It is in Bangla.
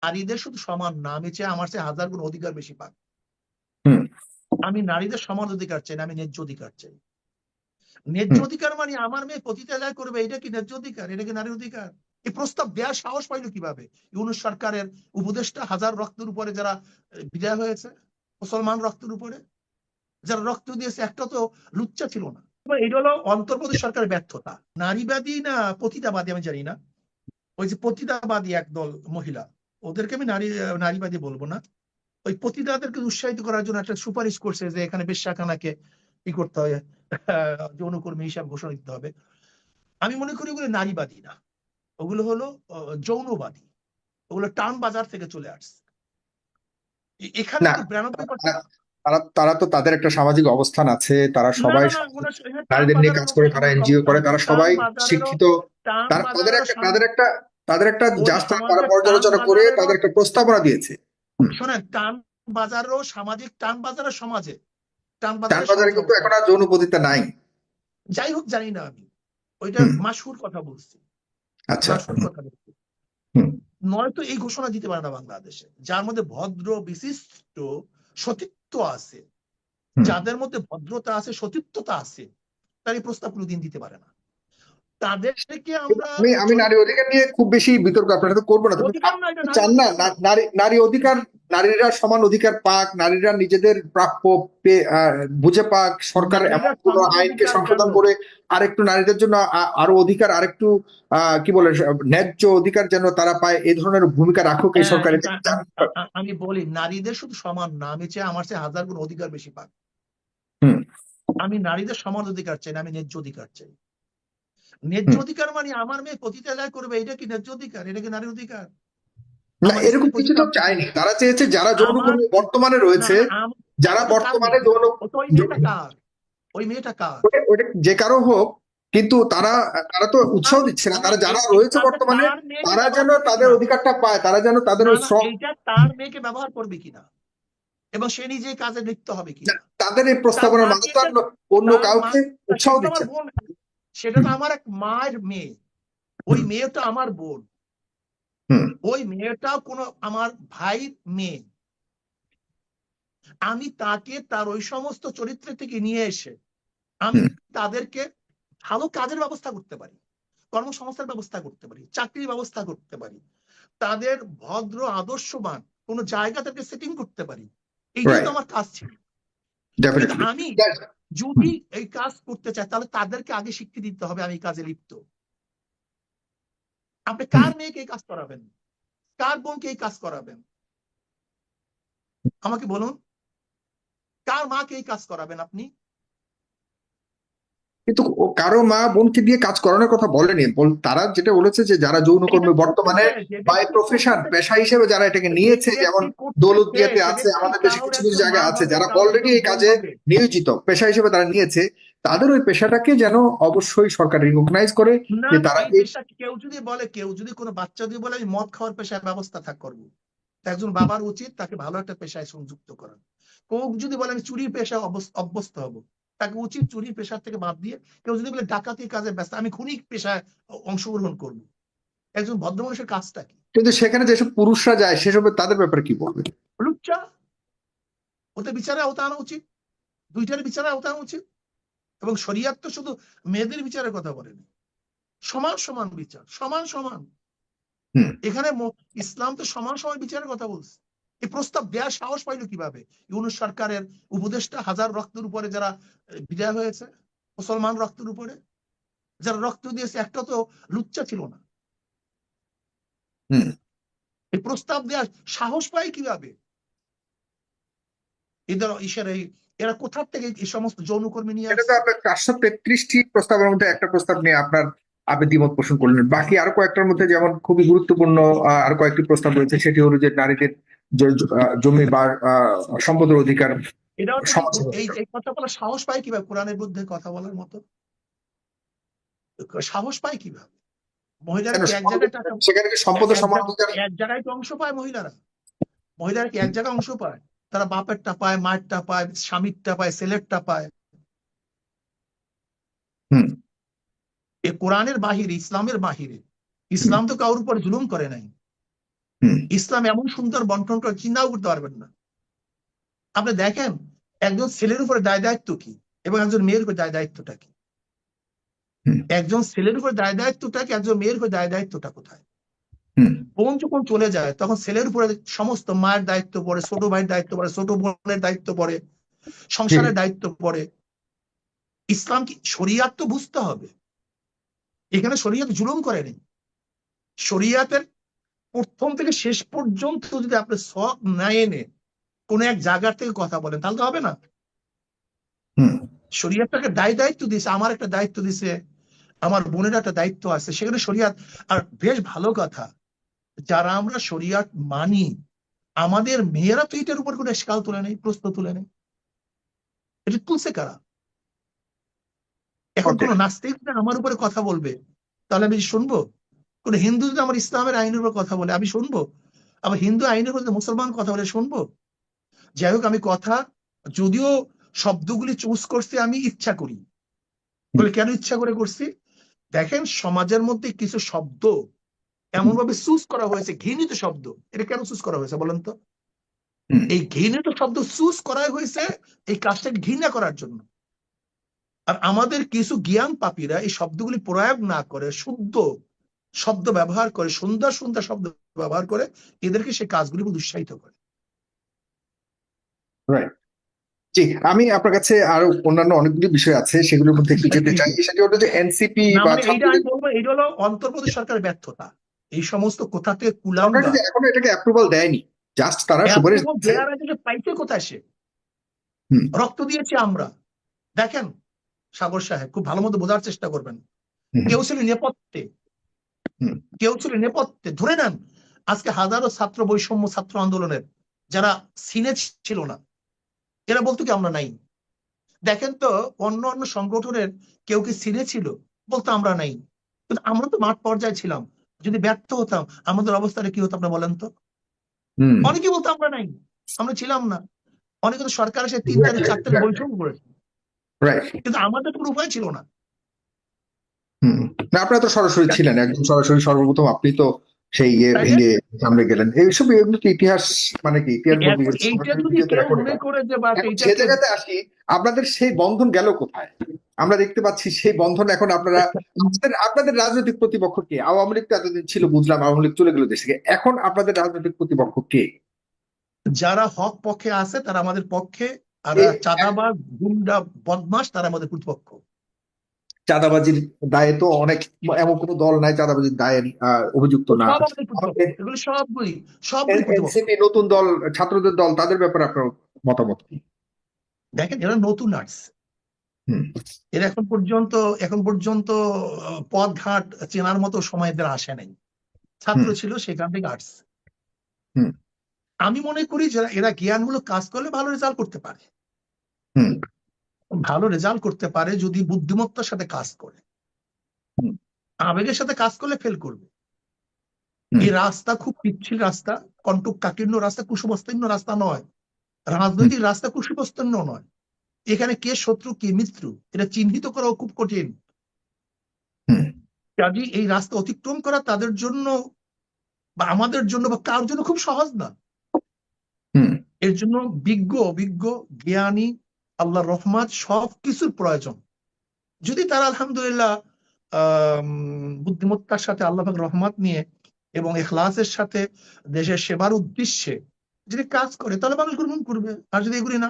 নারীদের শুধু সমান না, আমি চাই আমার চেয়ে হাজার গুণ অধিকার বেশি পাক। হুম আমি নারীদের সমান অধিকার চাই না, আমি ন্যায্য অধিকার চাই। ন্যায্য হুম অধিকার মানে আমার মেয়ে পতিতালয় করবে, এটা কি ন্যায্য অধিকার? এটা কি নারীর অধিকার? এই প্রস্তাব দেওয়ার সাহস পাইলো কিভাবে ইউনূস সরকারের উপদেষ্টা? হাজার রক্তের উপরে যারা বিদায় হয়েছে, মুসলমান রক্তের উপরে যারা রক্ত দিয়েছে, একটা তো লুচ্চা ছিল না। এটা হলো অন্তর্বর্তী সরকারের ব্যর্থতা। নারীবাদী না পতিতাবাদী আমি জানি না, ওই যে পতিতাবাদী একদল মহিলা, ওদেরকে আমি নারীবাদী বলবো না। ওই পতিতাদেরকে উৎসাহিত করার জন্য একটা সুপারিশ করছে যে এখানে বেশ্যাখানাকে কি করতে হবে, যৌনকর্মী হিসাব ঘোষণা দিতে হবে। আমি মনে করি ওগুলো নারীবাদী না, ওগুলো হলো যৌনবাদী। ওগুলো টান বাজার থেকে চলে আসছে। এখানে না, কিন্তু 92%। তারা তারা তো তাদের একটা সামাজিক অবস্থান আছে, তারা না সবাই না না, এখানে টান নারীদের নিয়ে বাজারের কাজ লোক করে, তারা সামাজিক এনজিও করে, অবস্থান, তারা টান সবাই বাজারেরও শিক্ষিত। টান তারা তাদের বাজারেরও একটা তাদের একটা তাদের একটা ওই জাস্ট তারা সমাজের টান পর্যালোচনা করে বাজারেরও, তাদের একটা প্রস্তাবনা দিয়েছে। শোনেন, টান বাজারেরও সামাজিক, টান বাজারের সমাজে, টান বাজারের টানবাজারে সমাজের কিন্তু অবস্থা। এখন আর যৌনপতিতা নাই। যাই হোক, জানি না আমি, ওইটা হুম মাসহুর কথা বলছি, আচ্ছা। মাসহুর কথা বলছি। হুম নয়তো এই ঘোষণা দিতে পারে না বাংলাদেশে, যার মধ্যে ভদ্র বিশিষ্ট সতীত্ব আছে, হুম যাদের মধ্যে ভদ্রতা আছে, সতীত্বতা আছে, তার এই প্রস্তাব কোনোদিন দিতে পারে না। তাদেরকে আমরা আমি আমি নারী অধিকার নিয়ে খুব বেশি বিতর্ক আপনার সাথে করবো না, তবে অধিকার না, আপনি এটা কি নারী চান না অধিকার না। নারী নারী অধিকার, নারীরা সমান অধিকার পাক, নারীরা নিজেদের প্রাপ্য বুঝে পাক, সরকার নারীরা এমন কোন সমান আইনকে অধিকার কেন? সংশোধন করে আরেকটু নারীদের জন্য আরো অধিকার, আরেকটু কি বলে ন্যায্য অধিকার যেন তারা পায়, এই ধরনের ভূমিকা রাখুক এই সরকার। এটা কি চান? আমি বলি, নারীদের শুধু সমান না, আমি চাই আমার চেয়ে হাজার গুণ অধিকার বেশি পাক। হুম আমি নারীদের সমান অধিকার চাই না, আমি ন্যায্য অধিকার চাই। ন্যায্য হুম অধিকার মানে আমার মেয়ে পতিতালয় করবে, এটা কি ন্যায্য অধিকার? এটা কি নারীর অধিকার? না, আমার স্ত্রী এরকম কিছু তো পতিতা, চাইনি, তারা চেয়েছে যারা আমার, যৌনকর্মী বর্তমানে না রয়েছে, না, যারা ওটা কার বর্তমানে মেয়ে? ওটা ওই মেয়েটা কার? ওই মেয়েটা কার? ওটা যে কারো হোক, কিন্তু তারা তারা তো উৎসাহ আমি দিচ্ছে না, আমি তারা এই যারা এই রয়েছে কাজে বর্তমানে তার মেয়েকে তারা ব্যবহার যেন করবে তাদের কিনা? অধিকারটা পায়, তারা যেন তাদের না ওই না, শ্রম, এইটা তার মেয়েকে ব্যবহার করবে কিনা, এবং সে নিজে কাজে লিপ্ত হবে কিনা। তাদের এই তার প্রস্তাবনার মাকে মাঝে তো আর অন্য তার মা, কাউকে উৎসাহ সেটা তো আমার দিচ্ছে না। বোন, সেটা তো আমার এক মায়ের মেয়ে। ওই হুম মেয়েটা আমার বোন, হুম ওই মেয়েটা কোনো আমার ভাইয়ের মেয়ে। আমি তাকে তার ওই সমস্ত চরিত্র থেকে নিয়ে এসে আমি হুম তাদেরকে ভালো কাজের ব্যবস্থা করতে পারি, কর্মসংস্থার ব্যবস্থা করতে পারি, চাকরির ব্যবস্থা করতে পারি, তাদের ভদ্র আদর্শবান কোন জায়গা থেকে সেটিং করতে পারি। এইটাই তো রাইট, আমার কাজ ছিল। কিন্তু ডেফিনেটলি। আমি যদি এই কাজ করতে চাই, তাহলে তাদেরকে আগে স্বীকৃতি দিতে হবে আমি এই কাজে লিপ্ত। আপনি হুম কার মেয়েকে এই কাজ করাবেন? কার বোনকে এই কাজ করাবেন? আমাকে বলুন, কার মাকে এই কাজ করাবেন আপনি? কিন্তু কারো মা বোনকে দিয়ে কাজ করানোর কথা বলেনি, তারা যেটা বলেছে যে যারা এটা যৌনকর্মী বর্তমানে করতেছে যে বাই ব্যক্তি প্রফেশন, করতেছে, পেশা হিসেবে যারা এটাকে যে নিয়েছে, যেমন ব্যক্তি করতেছে, দৌলতদিয়াতে সে আছে, ব্যক্তি আমাদের দেশে কারোর কিছু কিছু একজন মা জায়গায় আছে, হবে, যারা কারোর অলরেডি একজন এই বোন কাজে হবে। নিয়োজিত পেশা হিসেবে তারা নিয়েছে, তাদের ওই পেশাটাকে যেন অবশ্যই সরকার রিকগনাইজ করে, না যে না, তারা এই এই, পেশা কেউ যদি বলে, কেউ যদি কোনো বাচ্চা দিয়ে বলে আমি মদ খাওয়ার পেশায় ব্যবস্থা করবো, একজন বাবার উচিত তাকে ভালো একটা পেশায় সংযুক্ত করা। কেউ যদি বলে আমি চুরির পেশায় অভ্যস্ত হব, তাকে উচিত চুরির পেশার থেকে বাদ দিয়ে, কেউ যদি বলে ডাকাতি কাজে ব্যস্ত, আমি খুনি পেশায় অংশগ্রহণ করব, একজন ভদ্র মানুষের কাজটা কি? কিন্তু সেখানে যেসব পুরুষরা যায় সেসব তাদের ব্যাপারে কি বলবে? লুচ্চা, ওতে বিচারে আওতা আনা উচিত, দুইটার বিচারে আওতা আনা উচিত। এবং শরিয়াত তো শুধু মেয়েদের বিচারের কথা বলেনি, সমান সমান বিচার, সমান সমান। হুম এখানে ইসলাম তো সমান সমান বিচারের কথা বলছে। এই প্রস্তাব দেওয়ার সাহস পাইলো কিভাবে ইউনূস সরকারের উপদেষ্টা? হাজার রক্তের উপরে যারা বিদায় হয়েছে, মুসলমান রক্তের উপরে যারা রক্ত দিয়েছে, একটা তো লুচ্চা ছিল না। হুম এই প্রস্তাব দেওয়ার সাহস পায় কিভাবে এদের এরা কোথার থেকে এই সমস্ত যৌনকর্মী নিয়ে এটা তো আসছে? আপনার 433টি প্রস্তাবের মধ্যে একটা প্রস্তাব নিয়ে আপনার আপনি দ্বিমত পোষণ করলেন, বাকি আরো কয়েকটার মধ্যে যেমন খুবই গুরুত্বপূর্ণ আরো কয়েকটি প্রস্তাব রয়েছে, সেটি হলো যে নারীদের জমি বা সম্পদের অধিকার, এটাও তো সমাজের এই অধিকার। এই কথা বলার সাহস পায় কিভাবে? কোরআনের বিরুদ্ধে কথা বলার মতো সাহস পায় কিভাবে? মহিলারা কেন কি এক জায়গায় টাকা, সেখানে কি সম্পদের এক সমান অধিকার? এক জায়গায় তো অংশ পায় মহিলারা? মহিলারা কি এক জায়গায় অংশ পায়? তারা বাপেরটা পায়, মায়েরটা পায়, স্বামীরটা পায়, ছেলেরটা পায়। হুম এ কোরআনের বাহিরে, ইসলামের বাহিরে। ইসলাম তো কারোর উপর জুলুম করে নাই। হুম ইসলাম এমন সুন্দর বন্টন করে চিন্তাও করতে পারবেন না। আপনি দেখেন একজন ছেলের উপরে দায় দায়িত্ব কি এবং একজন মেয়ের উপরে দায় দায়িত্বটা কি। হুম একজন ছেলের উপরে দায় দায়িত্বটা কি, একজন মেয়ের উপরে দায় দায়িত্বটা কোথায়? হুম বোন যখন চলে যায় তখন ছেলের উপরে সমস্ত মায়ের দায়িত্ব পড়ে, ছোট ভাইয়ের দায়িত্ব পড়ে, ছোট বোনের দায়িত্ব পড়ে, জি সংসারের দায়িত্ব পড়ে। ইসলাম কি শরিয়াত তো বুঝতে হবে। এখানে শরিয়াত জুলুম করেনি। শরিয়াতের প্রথম থেকে শেষ পর্যন্ত যদি আপনি সব না এনে কোন এক জায়গার থেকে কথা বলেন তাহলে তো হবে না। হুম শরিয়াতটাকে দায় দায়িত্ব দিয়েছে, আমার একটা দায়িত্ব দিছে, আমার বোনের একটা দায়িত্ব আছে, সেখানে শরিয়াত। আর বেশ ভালো কথা, যারা আমরা শরিয়াত মানি আমাদের মেয়েরা তো এটার উপর কোনো এশকাল তুলে নেই, প্রশ্ন তুলে নেই। এটা তুলছে কারা? এখন ওকে কোন নাস্তিক যদি আমার উপরে কথা বলবে তাহলে আমি শুনবো? কোন হিন্দু যদি আমার ইসলামের আইনের উপর কথা বলে আমি শুনবো? আবার হিন্দু আইনের উপর যদি মুসলমান কথা বলে শুনবো? যাই হোক, আমি কথা যদিও শব্দগুলি চুজ করছি আমি ইচ্ছা করি, বলে কেন ইচ্ছা করে করছি? দেখেন সমাজের মধ্যে কিছু শব্দ এমন ভাবে চুজ করা হয়েছে, ঘৃণিত শব্দ। এটা কেন চুজ করা হয়েছে বলেন তো? হুম এই ঘৃণিত শব্দ চুজ করা হয়েছে এই কাজটাকে ঘৃণা করার জন্য। আর আমাদের কিছু জ্ঞান পাপীরা এই শব্দগুলি প্রয়োগ না করে শুদ্ধ শব্দ ব্যবহার করে, সুন্দর সুন্দর শব্দ ব্যবহার করে এদেরকে সেই কাজগুলি উৎসাহিত করে। রাইট জি আমি আপনার কাছে আরো অন্যান্য অনেকগুলি বিষয় আছে সেগুলোর মধ্যে একটু যেতে চাই সেটা হলো যে এনসিপি না বা মানে এইটা আমি ছাত্রদের বলবো, এইটা হলো অন্তর্বর্তী সরকারের ব্যর্থতা। এই সমস্ত কোথা থেকে সরকার কুলাঙ্গা কিন্তু এখনো এটাকে অ্যাপ্রুভাল দেয়নি জাস্ট তারা সুপারিশ অ্যাপ্রুভাল দিচ্ছে দেওয়ার আগে যে পাইতে কোথায় সে? হুম রক্ত দিয়েছি আমরা। দেখেন সাগর সাহেব, খুব ভালো মতো বোঝার চেষ্টা করবেন। হুম কেউ ছিল নেপথ্যে, হুম কেউ ছিল নেপথ্যে। ধরে নেন আজকে হাজারো ছাত্র বৈষম্য ছাত্র আন্দোলনের যারা সিনে ছিল না, এরা বলতো কি আমরা নাই? দেখেন তো অন্য অন্য সংগঠনের কেউ কি সিনে ছিল? বলতো আমরা নাই। কিন্তু আমরা তো মাঠ পর্যায়ে ছিলাম। যদি ব্যর্থ হতাম আমাদের অবস্থাটা কি হতো আপনি বলেন তো? হুম অনেকে বলতো আমরা নাই, আমরা ছিলাম না। অনেকে তো সরকার এসে 3 তারিখ 4 তারিখ এক্স্যাক্টলি বৈষম্য করেছে, রাইট কিন্তু আমাদের কোনো উপায় ছিল না। হুম না আপনারা তো সরাসরি ছিলেন একদম সরাসরি সর্বপ্রথম আপনি তো সেই ইয়ে তাই না? ভেঙে সামনে গেলেন এইসব এগুলো তো ইতিহাস মানে কি ইতিহাস বদলে এখন গেছে এইটা যদি ভিডিওতে কেউ রেকর্ড মনে করা করে যে বাস এখন যে এইটাকে জায়গাতে আসি আপনাদের সেই বন্ধন গেল কোথায় আমরা দেখতে পাচ্ছি সেই বন্ধন এখন আপনারা আপনাদের আপনাদের রাজনৈতিক প্রতিপক্ষ কে আওয়ামী লীগ তো এতদিন ছিল বুঝলাম আওয়ামী লীগ চলে গেল দেশ থেকে এখন আপনাদের রাজনৈতিক প্রতিপক্ষ কে যারা হক পক্ষে আছে তারা আমাদের পক্ষে, আর এ- এক চাঁদাবাজ গুন্ডা বদমাস তারা আমাদের প্রতিপক্ষ। চাঁদাবাজির দায়ে তো অনেক এমন কোনো দল নাই চাঁদাবাজির দায়ে অভিযুক্ত না সব আমাদের প্রতিপক্ষ, এগুলো সবগুলি প্রতিপক্ষ। এনসিপি নতুন দল ছাত্রদের দল তাদের ব্যাপারে আপনার মতামত কি দেখেন এরা নতুন আর্টস, হুম এরা এখন পর্যন্ত পথ ঘাট চেনার মতো সময় এদের আসে নাই। ছাত্র হুম ছিল সেখান থেকে আর্টস। হুম আমি মনে করি যারা এরা জ্ঞানমূলক কাজ করলে ভালো রেজাল্ট করতে পারে, হুম ভালো রেজাল্ট করতে পারে যদি বুদ্ধিমত্তার সাথে কাজ করে। হুম আবেগের সাথে কাজ করলে ফেল করবে। হুম এই রাস্তা খুব পিচ্ছিল রাস্তা, কণ্টকাকীর্ণ রাস্তা, কুসংস্তীর্ণ রাস্তা নয়। হুম রাজনৈতিক রাস্তা কুসংস্তীর্ণ নয়। এখানে কে শত্রু কে মিত্র এটা চিহ্নিত করাও খুব কঠিন। হুম কাজে এই রাস্তা অতিক্রম করা তাদের জন্য বা আমাদের জন্য বা কার জন্য খুব সহজ না। হুম এর জন্য বিজ্ঞ অভিজ্ঞ জ্ঞানী আল্লাহর রহমত সবকিছুর প্রয়োজন। যদি তারা আলহামদুলিল্লাহ বুদ্ধিমত্তার সাথে আল্লাহ পাক রহমত নিয়ে এবং ইখলাসের সাথে দেশের সেবার উদ্দেশ্যে যদি কাজ করে তাহলে মানুষ গ্রহণ করবে। আর যদি এগুলি না